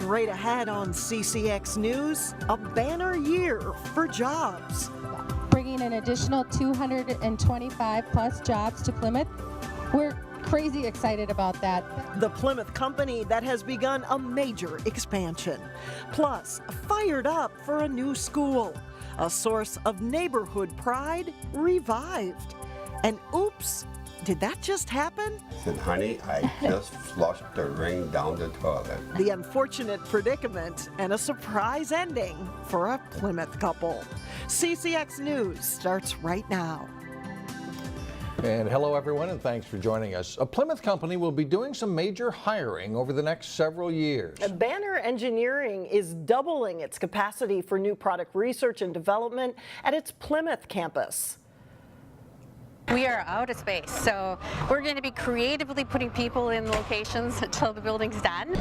Straight ahead on CCX News, a banner year for jobs. Bringing an additional 225 plus jobs to Plymouth. We're crazy excited about that. The Plymouth company that has begun a major expansion. Plus, fired up for a new school. A source of neighborhood pride revived. And oops, did that just happen? I said, honey, I just flushed the ring down the toilet. The unfortunate predicament and a surprise ending for a Plymouth couple. CCX News starts right now. And hello everyone, and thanks for joining us. A Plymouth company will be doing some major hiring over the next several years. Banner Engineering is doubling its capacity for new product research and development at its Plymouth campus. We are out of space, so we're going to be creatively putting people in locations until the building's done.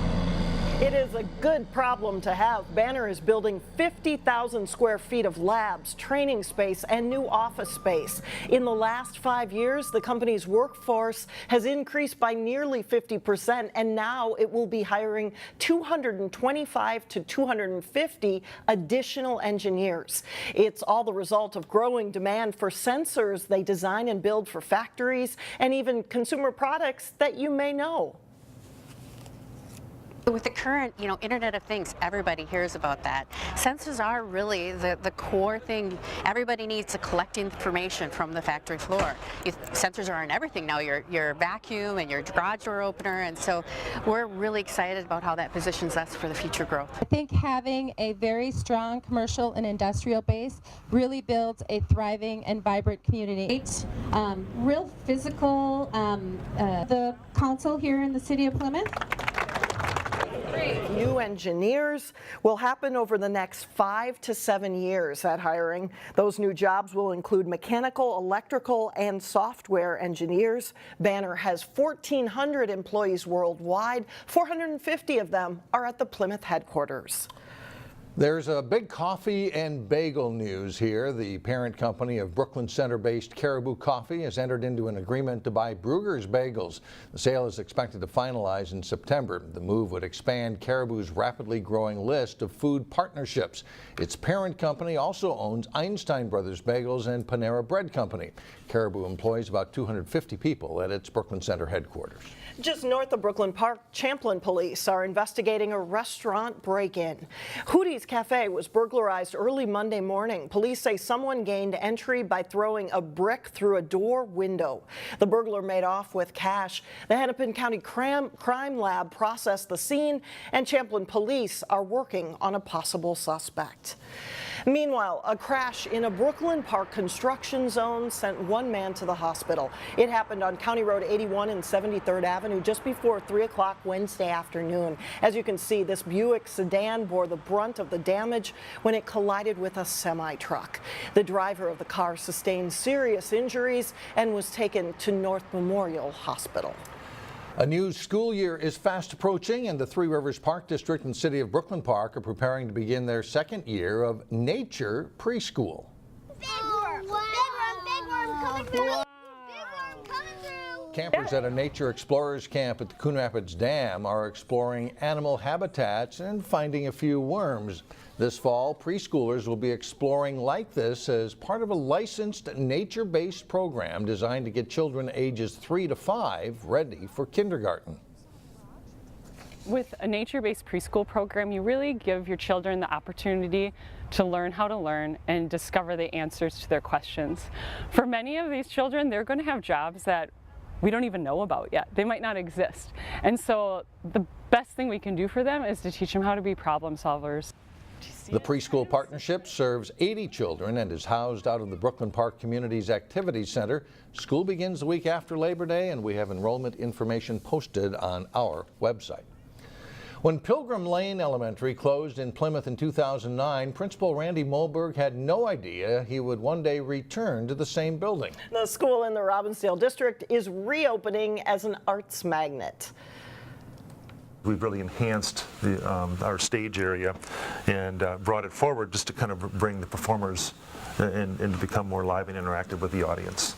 It is a good problem to have. Banner is building 50,000 square feet of labs, training space, and new office space. In the last 5 years, the company's workforce has increased by nearly 50%, and now it will be hiring 225 to 250 additional engineers. It's all the result of growing demand for sensors they design and build for factories and even consumer products that you may know. With the current, Internet of Things, everybody hears about that. Sensors are really the core thing. Everybody needs to collect information from the factory floor. Sensors are in everything now, your vacuum and your garage door opener, and so we're really excited about how that positions us for the future growth. I think having a very strong commercial and industrial base really builds a thriving and vibrant community. Real physical, the council here in the city of Plymouth. New engineers will happen over the next 5 to 7 years at hiring. Those new jobs will include mechanical, electrical, and software engineers. Banner has 1,400 employees worldwide. 450 of them are at the Plymouth headquarters. There's a big coffee and bagel news here. The parent company of Brooklyn Center-based Caribou Coffee has entered into an agreement to buy Bruegger's Bagels. The sale is expected to finalize in September. The move would expand Caribou's rapidly growing list of food partnerships. Its parent company also owns Einstein Brothers Bagels and Panera Bread Company. Caribou employs about 250 people at its Brooklyn Center headquarters. Just north of Brooklyn Park, Champlin police are investigating a restaurant break-in. Hudy's Café was burglarized early Monday morning. Police say someone gained entry by throwing a brick through a door window. The burglar made off with cash. The Hennepin County Crime Lab processed the scene, and Champlin police are working on a possible suspect. Meanwhile, a crash in a Brooklyn Park construction zone sent one man to the hospital. It happened on County Road 81 and 73rd Avenue just before 3 o'clock Wednesday afternoon. As you can see, this Buick sedan bore the brunt of the damage when it collided with a semi-truck. The driver of the car sustained serious injuries and was taken to North Memorial Hospital. A new school year is fast approaching, and the Three Rivers Park District and City of Brooklyn Park are preparing to begin their second year of Nature Preschool. Big worm coming through! Big worm coming through! Campers at a Nature Explorers Camp at the Coon Rapids Dam are exploring animal habitats and finding a few worms. This fall, preschoolers will be exploring like this as part of a licensed nature-based program designed to get children ages 3 to 5 ready for kindergarten. With a nature-based preschool program, you really give your children the opportunity to learn how to learn and discover the answers to their questions. For many of these children, they're going to have jobs that we don't even know about yet. They might not exist. And so the best thing we can do for them is to teach them how to be problem solvers. The preschool partnership serves 80 children and is housed out of the Brooklyn Park Communities Activities Center. School begins the week after Labor Day, and we have enrollment information posted on our website. When Pilgrim Lane Elementary closed in Plymouth in 2009, Principal Randy Moberg had no idea he would one day return to the same building. The school in the Robbinsdale district is reopening as an arts magnet. We've really enhanced our stage area and brought it forward just to kind of bring the performers and to become more live and interactive with the audience.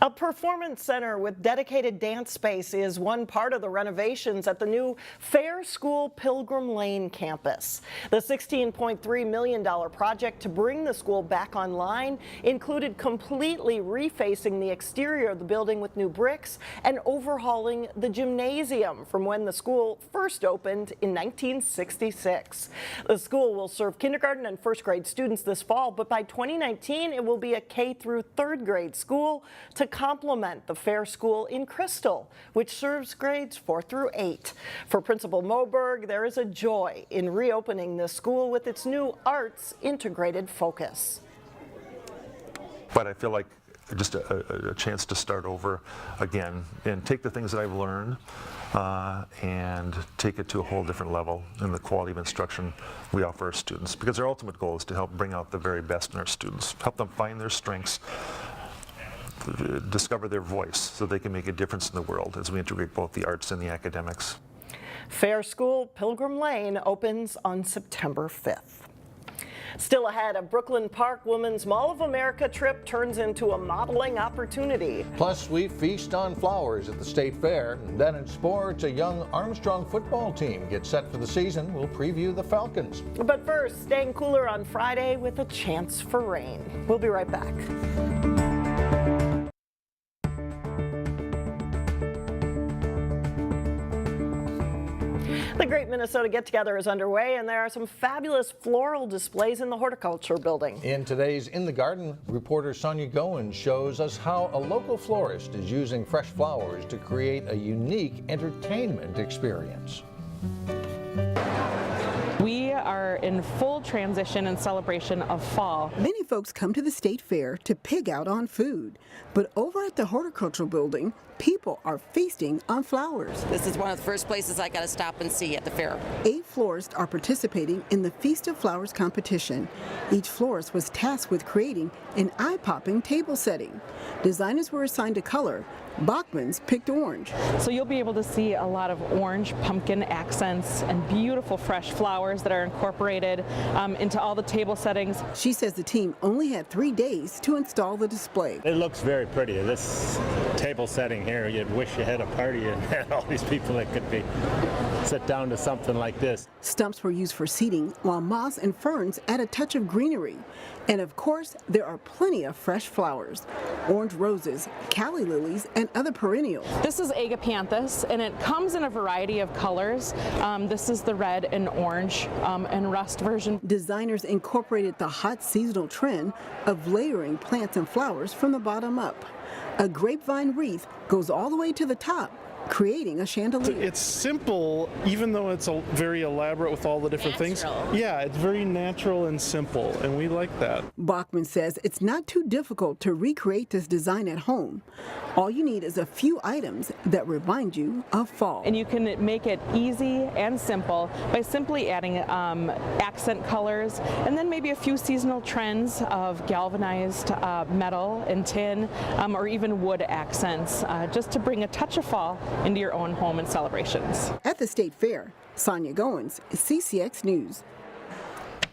A performance center with dedicated dance space is one part of the renovations at the new Fair School Pilgrim Lane campus. The $16.3 million project to bring the school back online included completely refacing the exterior of the building with new bricks and overhauling the gymnasium from when the school first opened in 1966. The school will serve kindergarten and first grade students this fall, but by 2019 it will be a K through third grade school to complement the Fair School in Crystal, which serves grades 4 through 8. For Principal Moberg, there is a joy in reopening this school with its new arts integrated focus. But I feel like just a chance to start over again and take the things that I've learned and take it to a whole different level in the quality of instruction we offer our students, because our ultimate goal is to help bring out the very best in our students, help them find their strengths, discover their voice so they can make a difference in the world as we integrate both the arts and the academics. Fair School Pilgrim Lane opens on September 5th. Still ahead, a Brooklyn Park Women's Mall of America trip turns into a modeling opportunity. Plus, we feast on flowers at the State Fair. And then in sports, a young Armstrong football team gets set for the season. We'll preview the Falcons. But first, staying cooler on Friday with a chance for rain. We'll be right back. The Great Minnesota Get-Together is underway, and there are some fabulous floral displays in the horticulture building. In today's In the Garden, reporter Sonia Goins shows us how a local florist is using fresh flowers to create a unique entertainment experience. We are in full transition and celebration of fall. Many folks come to the State Fair to pig out on food, but over at the horticultural building, people are feasting on flowers. This is one of the first places I got to stop and see at the fair. 8 florists are participating in the Feast of Flowers competition. Each florist was tasked with creating an eye-popping table setting. Designers were assigned a color. Bachman's picked orange. So you'll be able to see a lot of orange pumpkin accents and beautiful fresh flowers that are incorporated into all the table settings. She says the team only had 3 days to install the display. It looks very pretty. This table setting here, you'd wish you had a party and had all these people that could sit down to something like this. Stumps were used for seating, while moss and ferns add a touch of greenery. And of course, there are plenty of fresh flowers. Orange roses, calla lilies, and other perennials. This is Agapanthus, and it comes in a variety of colors. This is the red and orange and rust version. Designers incorporated the hot seasonal trend of layering plants and flowers from the bottom up. A grapevine wreath goes all the way to the top, creating a chandelier. It's simple, even though it's very elaborate with all the different things. Yeah, it's very natural and simple, and we like that. Bachman says it's not too difficult to recreate this design at home. All you need is a few items that remind you of fall. And you can make it easy and simple by simply adding accent colors and then maybe a few seasonal trends of galvanized metal and tin or even wood accents just to bring a touch of fall into your own home and celebrations. At the State Fair, Sonia Goins, CCX News.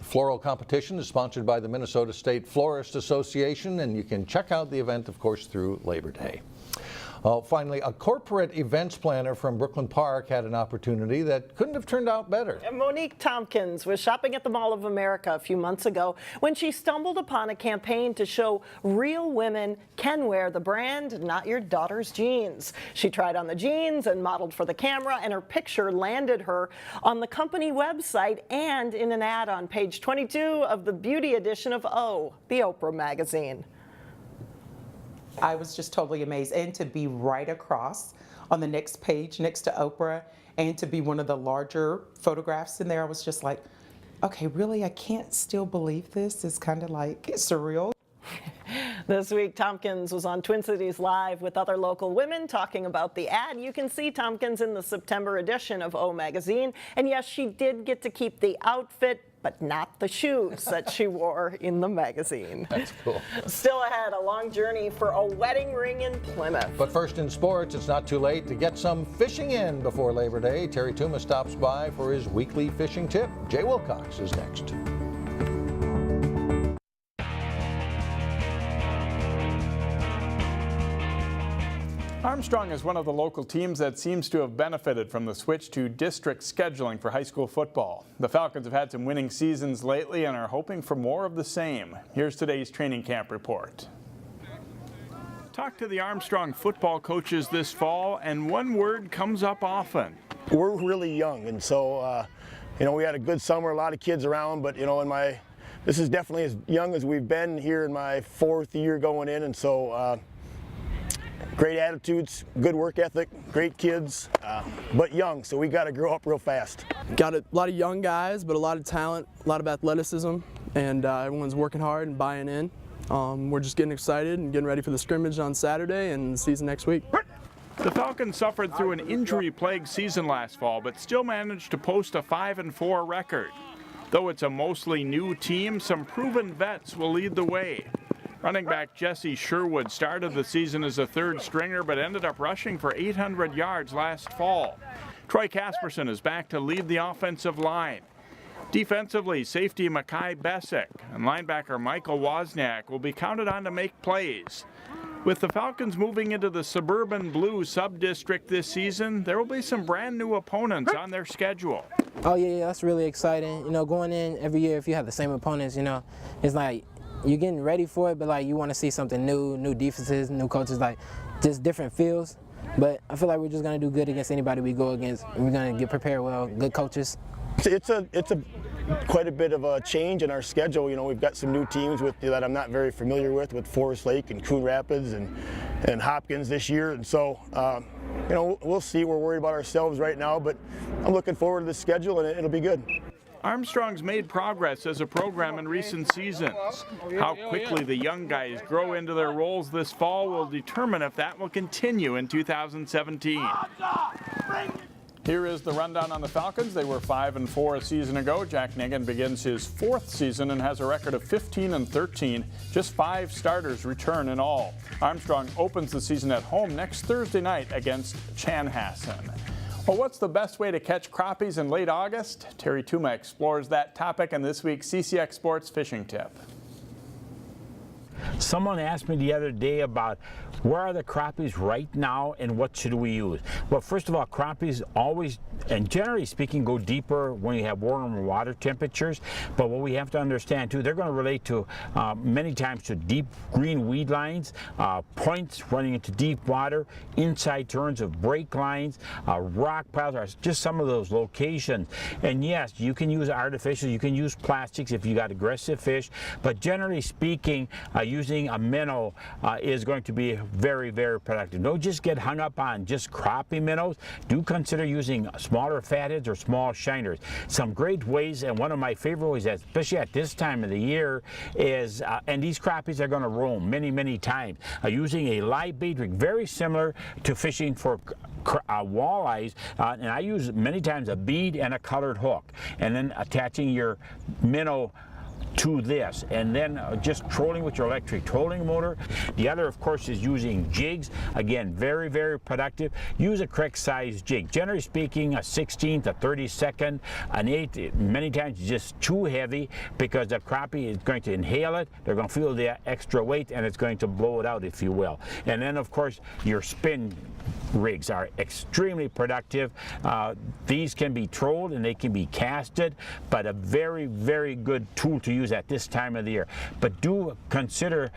Floral competition is sponsored by the Minnesota State Florist Association, and you can check out the event, of course, through Labor Day. Finally, a corporate events planner from Brooklyn Park had an opportunity that couldn't have turned out better. Monique Tompkins was shopping at the Mall of America a few months ago when she stumbled upon a campaign to show real women can wear the brand, not your daughter's jeans. She tried on the jeans and modeled for the camera, and her picture landed her on the company website and in an ad on page 22 of the beauty edition of O, the Oprah magazine. I was just totally amazed, and to be right across on the next page next to Oprah and to be one of the larger photographs in there, I was just like, okay, really, I can't still believe this. It's kind of like surreal. This week, Tompkins was on Twin Cities Live with other local women talking about the ad. You can see Tompkins in the September edition of O Magazine. And yes, she did get to keep the outfit, but not the shoes that she wore in the magazine. That's cool. Still ahead, a long journey for a wedding ring in Plymouth. But first in sports, it's not too late to get some fishing in before Labor Day. Terry Tuma stops by for his weekly fishing tip. Jay Wilcox is next. Armstrong is one of the local teams that seems to have benefited from the switch to district scheduling for high school football. The Falcons have had some winning seasons lately and are hoping for more of the same. Here's today's training camp report. Talk to the Armstrong football coaches this fall, and one word comes up often. We're really young, and so we had a good summer, a lot of kids around, but this is definitely as young as we've been here in my 4th year going in, and so great attitudes, good work ethic, great kids, but young, so we got to grow up real fast. Got a lot of young guys, but a lot of talent, a lot of athleticism, and everyone's working hard and buying in. We're just getting excited and getting ready for the scrimmage on Saturday and the season next week. The Falcons suffered through an injury-plagued season last fall, but still managed to post a 5-4 record. Though it's a mostly new team, some proven vets will lead the way. Running back Jesse Sherwood started the season as a 3rd stringer, but ended up rushing for 800 yards last fall. Troy Casperson is back to lead the offensive line. Defensively, safety Makai Besic and linebacker Michael Wozniak will be counted on to make plays. With the Falcons moving into the Suburban Blue sub-district this season, there will be some brand new opponents on their schedule. Oh yeah, that's really exciting. Going in every year, if you have the same opponents, it's like you're getting ready for it, but like you want to see something new defenses, new coaches, like just different feels. But I feel like we're just going to do good against anybody we go against. We're going to get prepared well, good coaches. It's quite a bit of a change in our schedule. We've got some new teams that I'm not very familiar with Forest Lake and Coon Rapids and Hopkins this year, and so we'll see. We're worried about ourselves right now, but I'm looking forward to the schedule, and it'll be good. Armstrong's made progress as a program in recent seasons. How quickly the young guys grow into their roles this fall will determine if that will continue in 2017. Here is the rundown on the Falcons. They were 5-4 a season ago. Jack Nigan begins his 4th season and has a record of 15-13. Just 5 starters return in all. Armstrong opens the season at home next Thursday night against Chanhassen. Well, what's the best way to catch crappies in late August? Terry Tuma explores that topic in this week's CCX Sports Fishing Tip. Someone asked me the other day about where are the crappies right now and what should we use. Well, first of all, crappies always, and generally speaking, go deeper when you have warmer water temperatures. But what we have to understand too, they're going to relate to many times to deep green weed lines, points running into deep water, inside turns of break lines, rock piles, are just some of those locations. And yes, you can use artificial, you can use plastics if you got aggressive fish, but generally speaking, using a minnow is going to be very, very productive. Don't just get hung up on just crappie minnows. Do consider using smaller fatheads or small shiners. Some great ways, and one of my favorite ways, especially at this time of the year, is, and these crappies are going to roam many times, using a live bait rig, very similar to fishing for walleyes, and I use many times a bead and a colored hook, and then attaching your minnow to this, and then just trolling with your electric trolling motor. The other, of course, is using jigs. Again, very, very productive. Use a correct size jig. Generally speaking, a 16th, a 32nd, an 8th, many times just too heavy because the crappie is going to inhale it. They're going to feel the extra weight, and it's going to blow it out, if you will. And then, of course, your spin rigs are extremely productive. These can be trolled and they can be casted, but a very, very good tool to use at this time of the year. But do consider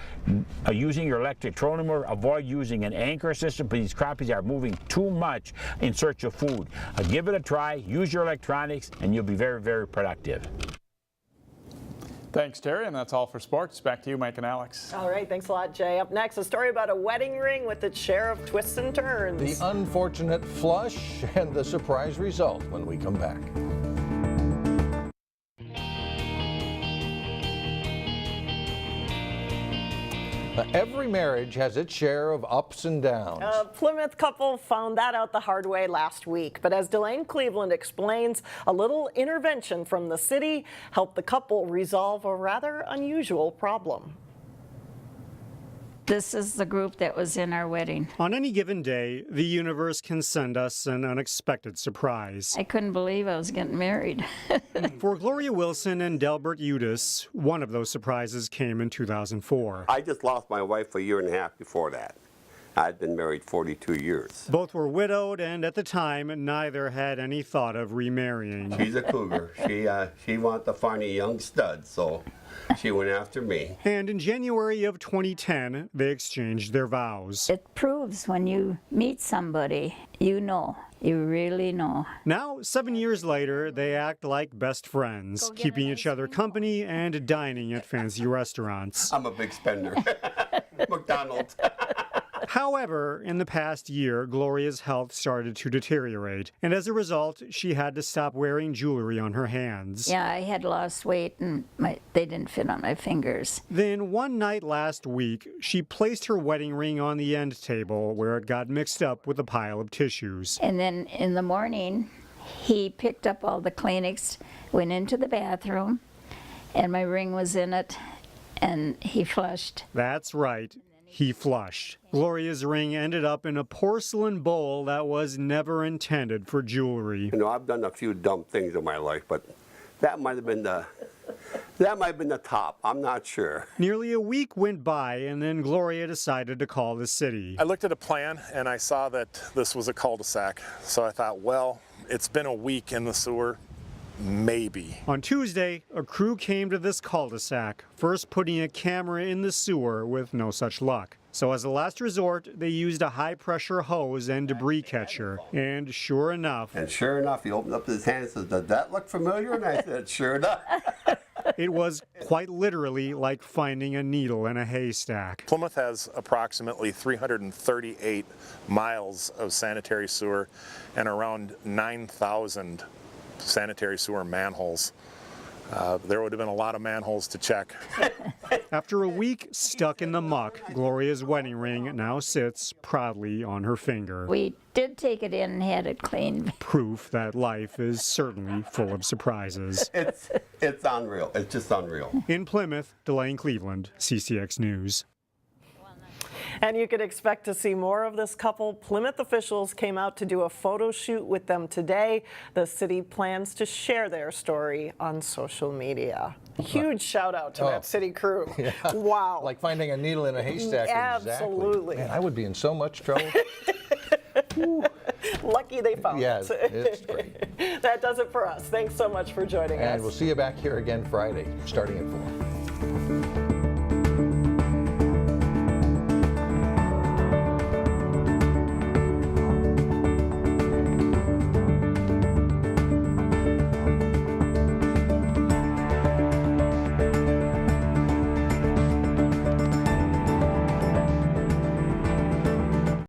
using your electric trolling motor. Avoid using an anchor system, because these crappies are moving too much in search of food. Give it a try, use your electronics, and you'll be very, very productive. Thanks, Terry, and that's all for sports. Back to you, Mike and Alex. All right, thanks a lot, Jay. Up next, a story about a wedding ring with its share of twists and turns. The unfortunate flush and the surprise result when we come back. Every marriage has its share of ups and downs. A Plymouth couple found that out the hard way last week. But as Delane Cleveland explains, a little intervention from the city helped the couple resolve a rather unusual problem. This is the group that was in our wedding. On any given day, the universe can send us an unexpected surprise. I couldn't believe I was getting married. For Gloria Wilson and Delbert Udis, one of those surprises came in 2004. I just lost my wife a year and a half before that. I'd been married 42 years. Both were widowed, and at the time, neither had any thought of remarrying. She's a cougar. She wanted to find a young stud, so she went after me. And in January of 2010, they exchanged their vows. It proves when you meet somebody, you know. You really know. Now, 7 years later, they act like best friends, keeping each other company and dining at fancy restaurants. I'm a big spender. McDonald's. However, in the past year, Gloria's health started to deteriorate, and as a result, she had to stop wearing jewelry on her hands. Yeah, I had lost weight and they didn't fit on my fingers. Then one night last week, she placed her wedding ring on the end table where it got mixed up with a pile of tissues. And then in the morning, he picked up all the Kleenex, went into the bathroom, and my ring was in it, and he flushed. That's right. He flushed. Gloria's ring ended up in a porcelain bowl that was never intended for jewelry. You know, I've done a few dumb things in my life, but that might have been the top. I'm not sure. Nearly a week went by, and then Gloria decided to call the city. I looked at a plan, and I saw that this was a cul-de-sac. So I thought, well, it's been a week in the sewer. Maybe. On Tuesday, a crew came to this cul-de-sac, first putting a camera in the sewer with no such luck. So as a last resort, they used a high-pressure hose and debris catcher. And sure enough... he opened up his hand and said, "Does that look familiar?" And I said, "Sure enough." It was quite literally like finding a needle in a haystack. Plymouth has approximately 338 miles of sanitary sewer and around 9,000 sanitary sewer manholes. There would have been a lot of manholes to check. After a week stuck in the muck, Gloria's wedding ring now sits proudly on her finger. We did take it in and had it cleaned. Proof that life is certainly full of surprises. It's unreal. It's just unreal. In Plymouth, Delane Cleveland, CCX News. And you could expect to see more of this couple. Plymouth officials came out to do a photo shoot with them today. The city plans to share their story on social media. Huge shout out to that city crew. Yeah. Wow. Like finding a needle in a haystack. Absolutely. Exactly. Man, I would be in so much trouble. Lucky they found it. It's great. That does it for us. Thanks so much for joining us. And we'll see you back here again Friday, starting at 4.